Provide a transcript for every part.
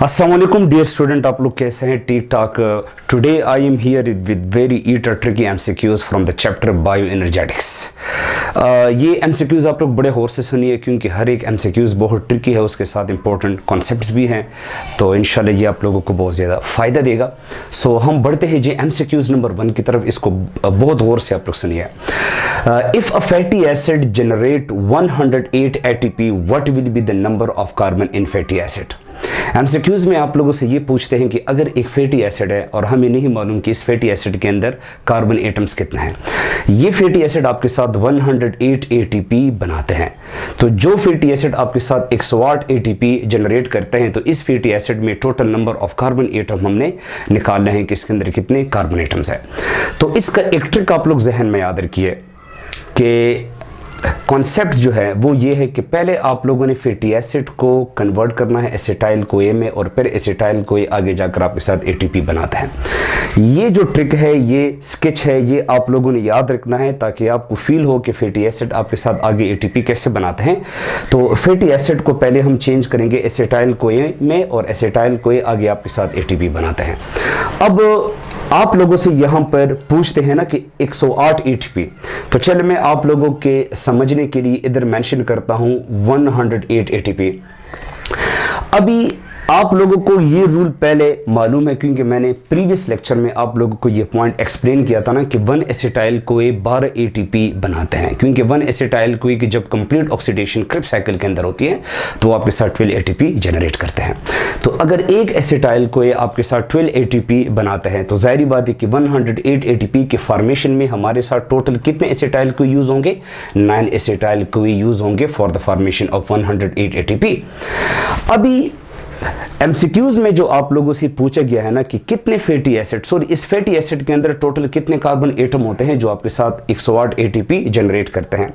अस्सलाम वालेकुम dear student, आप लोग कैसे हैं? ठीक ठाक। Today I am here with very eater tricky MCQs from the chapter bio energetics. ये एमसीक्यूज आप लोग बड़े गौर से सुनिए क्योंकि हर एक एमसीक्यूज बहुत ट्रिकी है, उसके साथ इंपॉर्टेंट कॉन्सेप्ट्स भी हैं, तो इंशाल्लाह ये आप लोगों को बहुत ज़्यादा फ़ायदा देगा। सो हम बढ़ते हैं जी एमसीक्यूज नंबर 1 की तरफ। इसको बहुत गौर से आप लोग सुनिए। If a fatty acid generate 108 ATP, what will be the number of carbon in fatty acid? MCQs में आप लोगों से ये पूछते हैं कि अगर एक फैटी एसिड है और हमें नहीं मालूम कि इस फैटी एसिड के अंदर कार्बन एटम्स कितने हैं, ये फैटी एसिड आपके साथ 108 ATP बनाते हैं। तो जो फैटी एसिड आपके साथ 108 ATP जनरेट करते हैं, तो इस फैटी एसिड में total number of carbon atom हमने निकालना है कि इसके अंदर कितने कार्बन एटम्स हैं। तो इसका एक ट्रिक आप लोग जहन में याद रखिए कि कॉन्सेप्ट जो है वो ये है कि पहले आप लोगों ने फैटी एसिड को कन्वर्ट करना है एसिटाइल कोए में, और फिर एसिटाइल कोए आगे जाकर आपके साथ ATP बनाता है। ये जो ट्रिक है, ये स्केच है, ये आप लोगों ने याद रखना है ताकि आपको फील हो कि फैटी एसिड आपके साथ आगे ATP कैसे बनाते हैं। तो फैटी एसिड को पहले हम चेंज करेंगे एसिटाइल कोए में, और एसिटाइल कोए आगे आपके साथ ATP बनाते हैं। अब आप लोगों से यहाँ पर पूछते हैं ना कि 108 ATP, तो चल मैं आप लोगों के समझने के लिए इधर मेंशन करता हूँ 108 ATP। अभी आप लोगों को ये रूल पहले मालूम है क्योंकि मैंने प्रीवियस लेक्चर में आप लोगों को ये पॉइंट एक्सप्लेन किया था ना कि 1 एसिटाइल कोए 12 ATP बनाते हैं, क्योंकि 1 एसिटाइल कोए की जब कंप्लीट ऑक्सीडेशन क्रिब्स साइकिल के अंदर होती है तो आपके साथ 12 ATP जनरेट करते हैं। तो अगर एक एसिटाइल कोए आपके साथ 12 ATP बनाते हैं तो जाहिर बात है कि 108 ATP के फॉर्मेशन में हमारे साथ टोटल कितने एसिटाइल कोए यूज होंगे? 9 एसिटाइल कोए यूज होंगे for the formation of 108 ATP। अभी एमसीक्यूज में जो आप लोगों से पूछा गया है ना कि कितने फैटी एसिड, सॉरी इस फैटी एसिड के अंदर टोटल कितने कार्बन एटम होते हैं जो आपके साथ 108 ATP जनरेट करते हैं।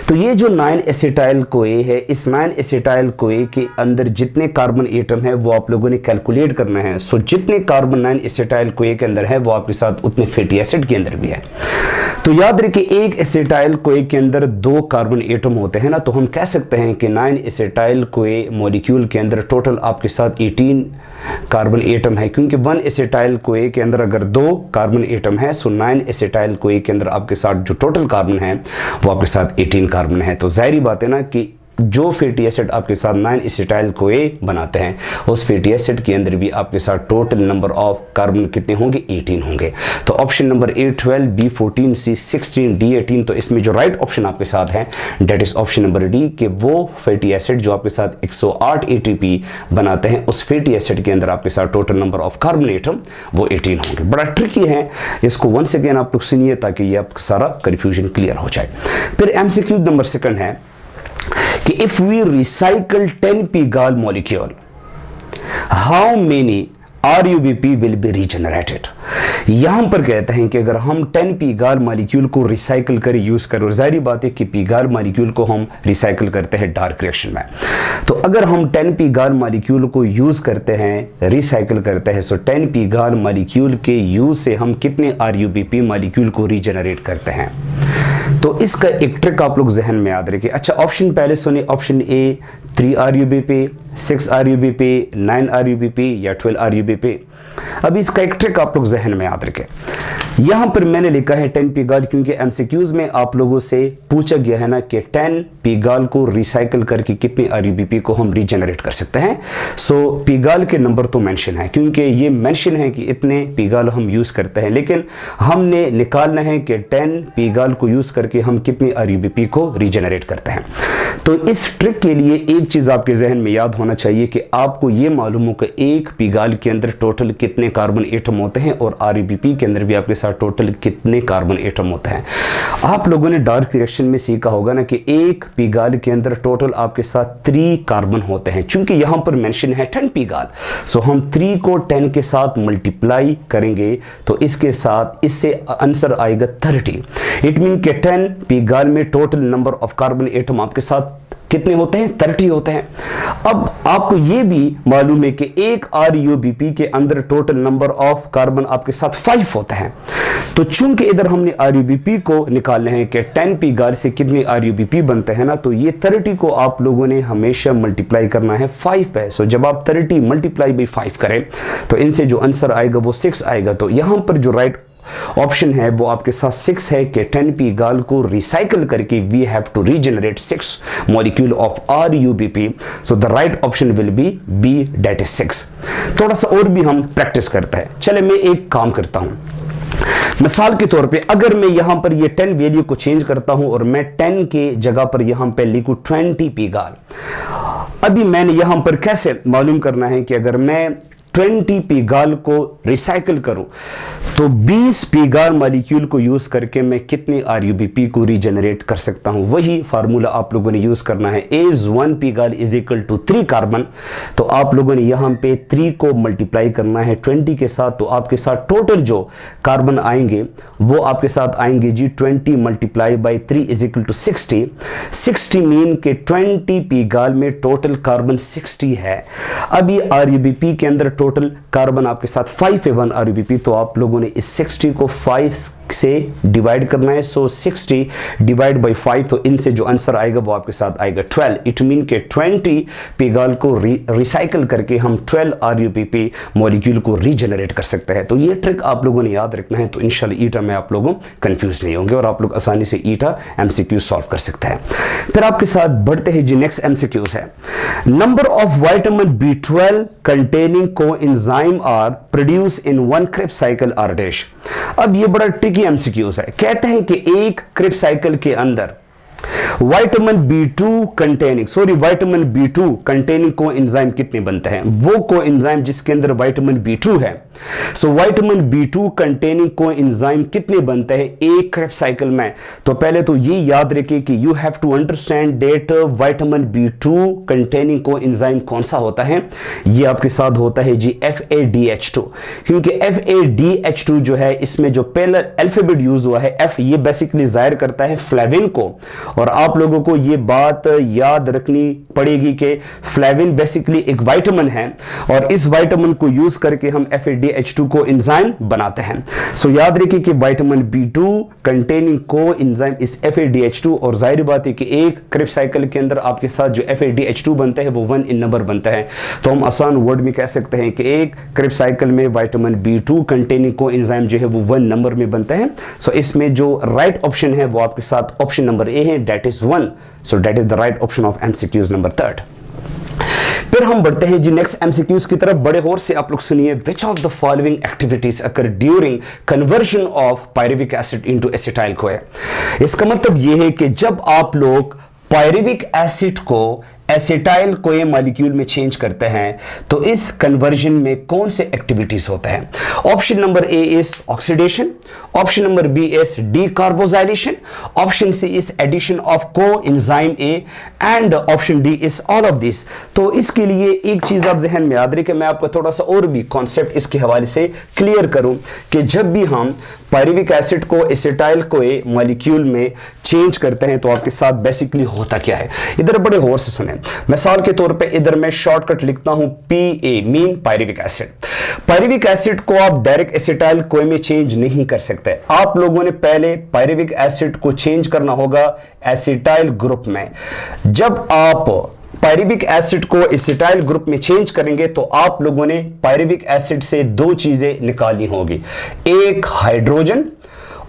तो ये जो 9 एसिटाइल कोए है, इस 9 एसिटाइल कोए के अंदर जितने कार्बन एटम है वो आप लोगों ने कैलकुलेट करना है। सो जितने कार्बन 9 एसिटाइल कोए के अंदर है वो आपके साथ उतने फैटी एसिड के अंदर भी है। तो याद रखिए एक एसिटाइल कोए के अंदर 2 कार्बन एटम होते हैं ना, तो हम कह सकते हैं कि 9 एसिटाइल कोए मॉलिक्यूल के अंदर टोटल आपके साथ 18 कार्बन एटम है, क्योंकि 1 एसिटाइल कोए के अंदर अगर 2 कार्बन एटम है, सो 9 एसिटाइल कोए के अंदर आपके साथ जो टोटल कार्बन है वो आपके साथ 18 कार्बन है। तो जाहिर बात है ना कि जो फैटी एसिड आपके साथ 9 एसिटाइल कोए बनाते हैं उस फैटी एसिड के अंदर भी आपके साथ टोटल नंबर ऑफ कार्बन कितने होंगे? 18 होंगे। तो option number A 12, B 14, C 16, D 18। तो इसमें जो राइट ऑप्शन आपके साथ है that is option number D, कि वो फैटी एसिड जो आपके साथ 108 ATP बनाते हैं उस फैटी एसिड के अंदर आपके साथ total number of carbon atom वो 18 होंगे। बड़ा ट्रिकी है, इसको वंस अगेन आप लोग सुनिए ताकि ये आपका सारा कन्फ्यूजन क्लियर हो जाए। फिर एमसीक्यू नंबर 2 है कि if we recycle 10 Pigal molecule, how many RUBP will be regenerated? यहां पर कहते हैं कि अगर हम 10 Pigal मॉलिक्यूल को रिसाइकल कर यूज करो, जाहिर बात है कि Pigal मॉलिक्यूल को हम रिसाइकल करते हैं डार्क रिएक्शन में। तो अगर हम 10 Pigal मॉलिक्यूल को यूज करते हैं, रिसाइकल करते हैं, सो 10 Pigal मॉलिक्यूल के यूज से हम कितने RUBP मॉलिक्यूल को रीजनरेट करते हैं? तो इसका एक ट्रिक आप लोग जहन में याद रखिए। अच्छा, ऑप्शन पहले सुनिए। Option A 3 RUBP, 6 RUBP, 9 RUBP या 12 RUBP। अब इसका एक ट्रिक आप लोग जहन में याद रखें। यहां पर मैंने लिखा है 10 Pigal क्योंकि एमसीक्यूज में आप लोगों से पूछा गया है ना कि 10 Pigal को रिसाइकल करके कितने RUBP को हम रीजनरेट कर सकते हैं। सो Pigal के नंबर तो मेंशन है क्योंकि ये मेंशन है कि इतने Pigal हम यूज करते हैं, लेकिन हमने निकालना है कि 10 Pigal को यूज करके हम कितने RUBP को रीजनरेट करते हैं। तो इस ट्रिक के लिए एक चीज आपके जहन में याद होना चाहिए कि आपको ये मालूम हो कि एक Pigal के अंदर टोटल कितने कार्बन एटम होते हैं और RUBP के अंदर भी आपके साथ टोटल कितने कार्बन एटम होते हैं। आप लोगों ने डार्क रिएक्शन में सीखा होगा ना कि एक Pigal के अंदर टोटल आपके साथ 3 कार्बन होते हैं। चूंकि यहां पर मेंशन है 10 Pigal, सो हम 3 को 10 के साथ मल्टीप्लाई करेंगे तो इसके साथ इससे आंसर आएगा 30। इट मीन कि 10 Pigal में total number of carbon atom आपके साथ कितने होते हैं? 30 होते हैं। अब आपको यह भी मालूम है कि एक RUBP के अंदर टोटल नंबर ऑफ कार्बन आपके साथ 5 होते हैं। तो चूंकि इधर हमने RUBP को निकालने हैं कि 10p गाल से कितने RUBP बनते हैं ना, तो ये 30 को आप लोगों ने हमेशा मल्टीप्लाई करना है 5 पे। सो जब आप 30 मल्टीप्लाई बाई 5 करें तो इनसे जो आंसर आएगा वो 6 आएगा। तो यहां पर जो राइट ऑप्शन है वो आपके साथ 6 है कि 10p गाल को रिसाइकल करके we have to regenerate 6 molecule of RUBP। So the right option will be B, that is 6। थोड़ा सा और भी हम प्रैक्टिस करते हैं। चले मैं एक काम करता हूं, मिसाल के तौर पे अगर मैं यहां पर ये 10 वैल्यू को चेंज करता हूं और मैं 10 के जगह पर यहां पे लिखूं 20p गाल। अभी मैंने यहां पर कैसे मालूम करना है कि अगर मैं 20p गाल को रिसाइकल करूं तो 20p गाल मॉलिक्यूल को यूज करके मैं कितने RUBP को रीजनरेट कर सकता हूं। वही फार्मूला आप लोगों ने यूज करना है। एज 1p गाल इज इक्वल टू 3 कार्बन। तो आप लोगों ने यहां पे 3 को मल्टीप्लाई करना है 20 के साथ। तो आपके साथ टोटल जो कार्बन आएंगे वो आपके साथ आएंगे जी 20 multiply by 3 is equal to 60। 60 mean के 20p गाल में टोटल कार्बन 60 है। अभी RUBP के अंदर टोटल कार्बन आपके साथ 5 है 1 RUBP। तो आप लोगों ने इस 60 को 5 से डिवाइड करना है। सो 60 डिवाइड बाई 5, तो इनसे जो आंसर आएगा वो आपके साथ आएगा 12। इट मीन के 20p गाल को रिसाइकल करके हम 12 RUBP मॉलिक्यूल को रीजनरेट कर सकते हैं। तो ये ट्रिक आप लोगों ने याद रखना है। तो इंशाल्लाह ईटा में आप लोगों कंफ्यूज नहीं होंगे और आप लोग आसानी से ईटा MCQ सॉल्व कर सकते हैं। फिर आपके साथ बढ़ते हैं जी, नेक्स्ट MCQs है। Number of vitamin B12 containing coenzyme are produce in 1 Krebs cycle are dash. अब ये बड़ा ट्रिकी MCQs है। कहते हैं कि एक क्रेब्स साइकिल के अंदर विटामिन B2 कंटेनिंग कोएंजाइम कितने बनते हैं? वो कोएंजाइम जिसके अंदर विटामिन B2 है। So vitamin B2 containing coenzyme कितने बनते हैं एक क्रेब्स साइकिल में? तो पहले तो ये याद रखिए कि you have to understand that vitamin B2 containing coenzyme कौन सा होता है। ये आपके साथ होता है जी FADH2। क्योंकि FADH2 जो है इसमें जो पहला अल्फाबेट यूज हुआ है F, ये बेसिकली जाहिर करता है फ्लेविन को। और आप लोगों को ये बात याद रखनी पड़ेगी कि फ्लेविन बेसिकली एक विटामिन है और इस विटामिन को यूज करके हम FADH2 को एंजाइम बनाते हैं। सो याद रखिए कि विटामिन B2 कंटेनिंग को एंजाइम इस FADH2। और जाहिर बात है कि एक क्रेब्स साइकिल के अंदर आपके साथ जो FADH2 बनता है वो 1 इन नंबर बनता है। तो हम आसान वर्ड में कह सकते हैं कि एक क्रेब्स साइकिल में विटामिन B2 कंटेनिंग को एंजाइम जो है वो 1 नंबर में बनता है। सो इसमें जो राइट ऑप्शन है वो आपके साथ ऑप्शन नंबर ए है, that is 1. So that is the right option of MCQs number 3rd. फिर हम बढ़ते हैं जी नेक्स्ट MCQs की तरफ। बड़े गौर से आप लोग सुनिए। Which of the following activities occur during conversion of pyruvic acid into acetyl CoA? इसका मतलब यह है कि जब आप लोग पायरुविक एसिड को एसिटाइल कोए मॉलिक्यूल में चेंज करते हैं तो इस कन्वर्जन में कौन से एक्टिविटीज होते हैं? Option number A is oxidation, option number B is decarboxylation, option C is addition of coenzyme A and option D is all of this. तो इसके लिए एक चीज आप जहन में याद रखें, मैं आपको थोड़ा सा और भी कॉन्सेप्ट इसके हवाले से क्लियर करूं कि जब भी हम पायरुविक एसिड को एसिटाइल कोए मॉलिक्यूल में चेंज करते हैं तो आपके साथ बेसिकली होता क्या है। इधर बड़े गौर से सुने। मिसाल के तौर पे इधर मैं शॉर्टकट लिखता हूं PA mean pyruvic acid. Pyruvic acid को आप डायरेक्ट एसिटाइल कोए में चेंज नहीं कर सकते। आप लोगों ने पहले पायरुविक एसिड को चेंज करना होगा एसिटाइल ग्रुप में। जब आप पायरुविक एसिड को एसिटाइल ग्रुप में चेंज करेंगे तो आप लोगों ने पायरुविक एसिड से 2 चीजें निकालनी होगी, एक हाइड्रोजन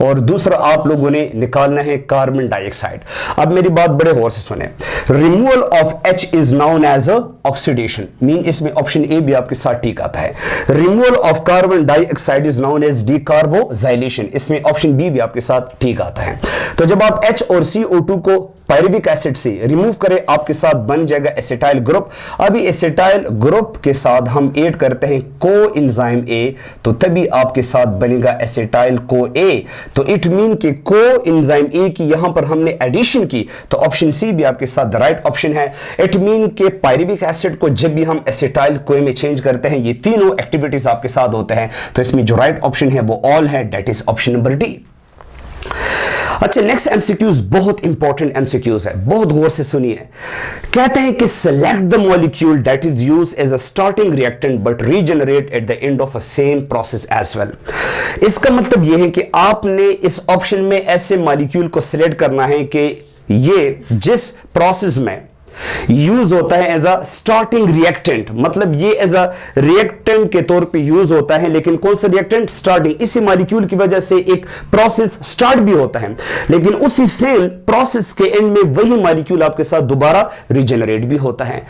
और दूसरा आप लोगों ने निकालना है कार्बन डाइऑक्साइड। अब मेरी बात बड़े गौर से सुने। Removal of H is known as oxidation mean इसमें ऑप्शन ए भी आपके साथ ठीक आता है। Removal of carbon dioxide is known as decarboxylation, इसमें ऑप्शन बी भी आपके साथ ठीक आता है। तो जब आप H और CO2 को पायरुविक एसिड से रिमूव करें आपके साथ बन जाएगा एसिटाइल ग्रुप। अभी एसिटाइल ग्रुप के साथ हम ऐड करते हैं कोएंजाइम ए, तो तभी आपके साथ बनेगा एसिटाइल को ए। तो इट मीन कि कोएंजाइम ए की यहां पर हमने एडिशन की, तो ऑप्शन सी भी आपके साथ राइट ऑप्शन है। इट मीन कि पायरुविक एसिड को जब भी हम एसिटाइल कोए में चेंज करते हैं ये तीनों एक्टिविटीज आपके साथ होते हैं। तो इसमें जो राइट ऑप्शन है वो ऑल है, that is option number D. अच्छा, नेक्स्ट एमसीक्यूज बहुत इंपॉर्टेंट एमसीक्यूज है, बहुत गौर से सुनिए। कहते हैं कि select the molecule that is use as a starting reactant but regenerate at the end of a same process as well. इसका मतलब यह है कि आपने इस ऑप्शन में ऐसे मॉलिक्यूल को सिलेक्ट करना है कि ये जिस प्रोसेस में यूज होता है एज अ स्टार्टिंग रिएक्टेंट, मतलब ये एज अ रिएक्टेंट के तौर पे यूज होता है, लेकिन कौन सा रिएक्टेंट? स्टार्टिंग। इसी मॉलिक्यूल की वजह से एक प्रोसेस स्टार्ट भी होता है, लेकिन उसी सेम प्रोसेस के एंड में वही मॉलिक्यूल आपके साथ दोबारा रीजनरेट भी होता है।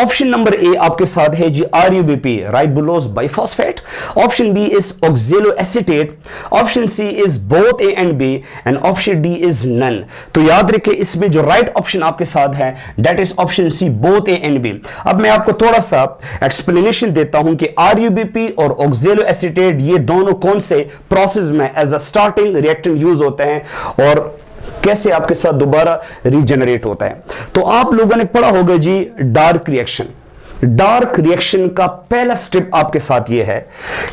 ऑप्शन नंबर ए आपके साथ है जी RuBP, ribulose biphosphate. Option B is oxaloacetate. Option C is both A and B and option D is none. तो याद रखें, इसमें जो राइट ऑप्शन आपके साथ है that is option C, both A and B. अब मैं आपको थोड़ा सा एक्सप्लेनेशन देता हूं कि आरयूबीपी और ऑक्जेलोएसीटेट ये दोनों कौन से प्रोसेस में as a starting reactant use होते हैं और कैसे आपके साथ दोबारा रीजनरेट होता है। तो आप लोगों ने पढ़ा होगा जी डार्क रिएक्शन। डार्क रिएक्शन का पहला स्टेप आपके साथ यह है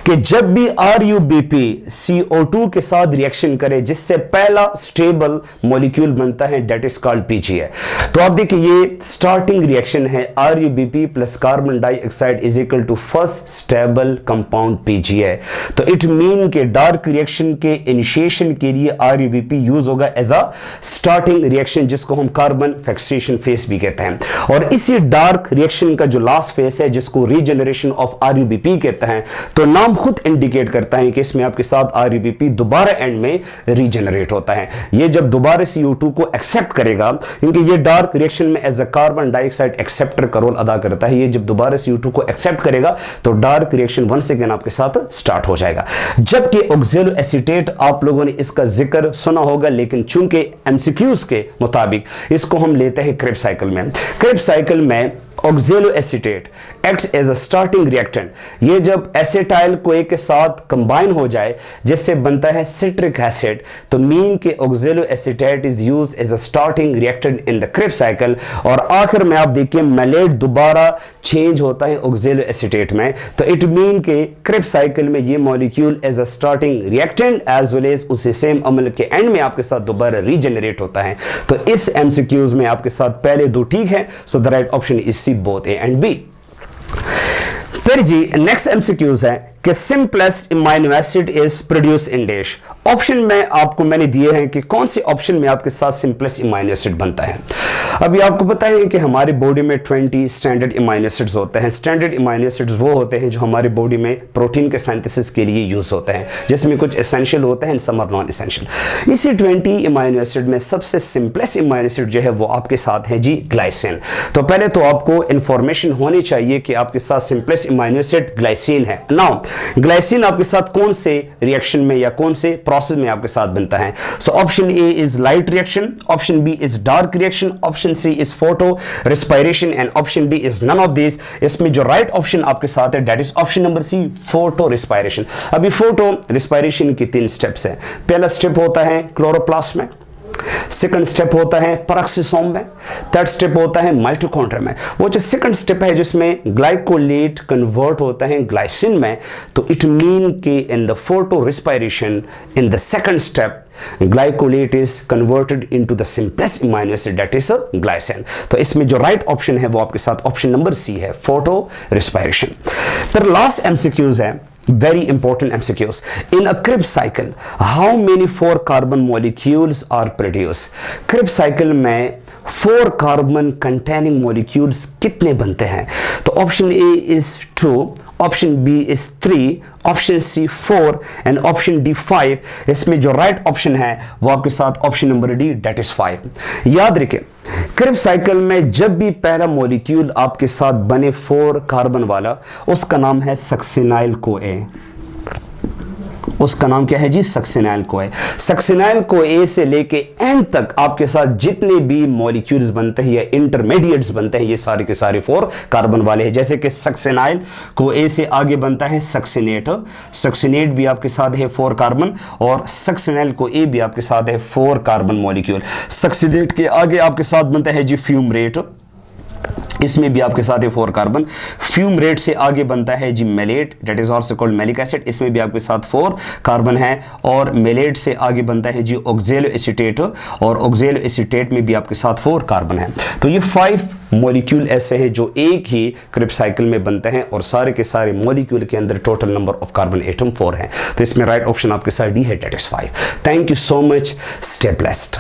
कि जब भी आरयूबीपी CO2 के साथ रिएक्शन करे, जिससे पहला स्टेबल मॉलिक्यूल बनता है, डेट इज कॉल्ड पीजीए। तो आप देखिए ये स्टार्टिंग रिएक्शन है, RUBP plus carbon dioxide is equal to first stable compound PGA. तो इट मीन के डार्क रिएक्शन के इनिशिएशन के लिए आरयूबीपी यूज होगा एज अ स्टार्टिंग रिएक्शन, जिसको हम कार्बन फिक्सेशन फेस भी कहते हैं। और इसी डार्क रिएक्शन का जो लास्ट फेस है, जिसको रीजनरेशन ऑफ आरयूबीपी कहते हैं, तो नाम खुद इंडिकेट करता है कि इसमें आपके साथ आरयूबीपी दोबारा एंड में रीजनरेट होता है। ये जब दोबारा CO2 को एक्सेप्ट करेगा, क्योंकि ये डार्क रिएक्शन में as a carbon dioxide acceptor का रोल अदा करता है, ये जब दोबारा CO2 को एक्सेप्ट करेगा तो डार्क रिएक्शन वंस अगेन आपके साथ स्टार्ट हो जाएगा। जबकि ऑक्जेलोएसीटेट आप लोगों ने इसका जिक्र सुना होगा, लेकिन चूंकि एमसीक्यूज के मुताबिक इसको हम लेते हैं क्रेब्स साइकिल में। क्रेब्स साइकिल में oxaloacetate acts as a starting reactant. ये जब एसिटाइल कोए के साथ कंबाइन हो जाए, जिससे बनता है सिट्रिक एसिड, तो मीन के oxaloacetate is used as a starting reactant in the Krebs cycle. और आखिर में आप देखिए मैलेट दोबारा चेंज होता है ऑक्जेलोएसीटेट में, तो इट मीन के क्रेब्स साइकिल में ये molecule as a starting reactant as well as उसी सेम अमल के एंड में आपके साथ दोबारा रीजनरेट होता है। तो इस एमसीक्यूज में आपके साथ पहले दो ठीक है, so the right option is C, both A and B. फिर जी नेक्स्ट एमसीक्यूज है कि simplest amino acid is produce in dash. Option में आपको मैंने दिए हैं कि कौन से ऑप्शन में आपके साथ सिंपलेस्ट अमीनो एसिड बनता है। अभी आपको पता है कि हमारी बॉडी में 20 स्टैंडर्ड अमीनो एसिड्स होते हैं। स्टैंडर्ड अमीनो एसिड्स वो होते हैं जो हमारी बॉडी में प्रोटीन के सिंथेसिस के लिए यूज होते हैं, जिसमें कुछ एसेंशियल होते हैं, सम आर नॉन एसेंशियल। इसी 20 अमीनो एसिड में सबसे सिंपलेस्ट अमीनो एसिड जो है वो आपके साथ है जी ग्लाइसिन। तो पहले तो आपको इंफॉर्मेशन होनी चाहिए कि आपके साथ सिंपलेस्ट अमीनो एसिड ग्लाइसिन है। नाउ ग्लाइसिन आपके साथ कौन से रिएक्शन में या कौन से प्रोसेस में आपके साथ बनता है? So option A is light reaction, option B is dark reaction, option C is photo respiration and option D is none of this. इसमें जो राइट ऑप्शन आपके साथ है that is option number C, photo respiration. अभी photo respiration की 3 steps हैं। पहला step होता है क्लोरोप्लास्ट में, सेकंड स्टेप होता है पेरोक्सिसोम में, थर्ड स्टेप होता है माइटोकॉन्ड्रिया में। वो जो सेकंड स्टेप है जिसमें ग्लाइकोलेट कन्वर्ट होता है ग्लाइसिन में, तो इट मीन कि in the photo respiration in the second step glycolate is converted into the simplest amino acid, that is glycine। तो इसमें जो राइट ऑप्शन है वो आपके साथ ऑप्शन नंबर सी है, फोटो रिस्पायरेशन। फिर लास्ट एमसीक्यूज है, very important MCQs. In a Krebs cycle, how many 4 carbon molecules are produced? Krebs cycle में 4 कार्बन कंटेनिंग मॉलिक्यूल्स कितने बनते हैं? तो option A is 2, option B is 3, option C 4 and option D 5। इसमें जो right option है वो आपके साथ option number D, that is 5। याद रखें, क्रेब्स साइकिल में जब भी पहला मॉलिक्यूल आपके साथ बने 4 कार्बन वाला, उसका नाम है सक्सिनाइल कोए। उसका नाम क्या है जी? सक्सिनाइल कोए। सक्सिनाइल कोए से लेके एंड तक आपके साथ जितने भी मॉलिक्यूल्स बनते हैं या इंटरमीडिएट्स बनते हैं, ये सारे के सारे 4 कार्बन वाले हैं। जैसे कि सक्सिनाइल कोए से आगे बनता है सक्सिनेट, सक्सिनेट भी आपके साथ है 4 कार्बन, और सक्सिनाइल कोए भी आपके साथ है 4 कार्बन मॉलिक्यूल। सक्सिनेट के आगे आपके साथ बनता है जी फ्यूमरेट, इसमें भी आपके साथ है 4 कार्बन। फ्यूमरेट से आगे बनता है जी malate, that is also called malic acid, इसमें भी आपके साथ 4 कार्बन है। और मेलेट से आगे बनता है जी ऑक्जेलो एसीटेट, और ऑक्जेलो एसीटेट में भी आपके साथ 4 कार्बन है। तो ये 5 मॉलिक्यूल ऐसे हैं जो एक ही क्रिब्स साइकिल में बनते हैं, और सारे के सारे मॉलिक्यूल के अंदर total number of carbon atom 4 है। तो इसमें राइट ऑप्शन आपके साथ डी है, that is 5। Thank you so much, stay blessed.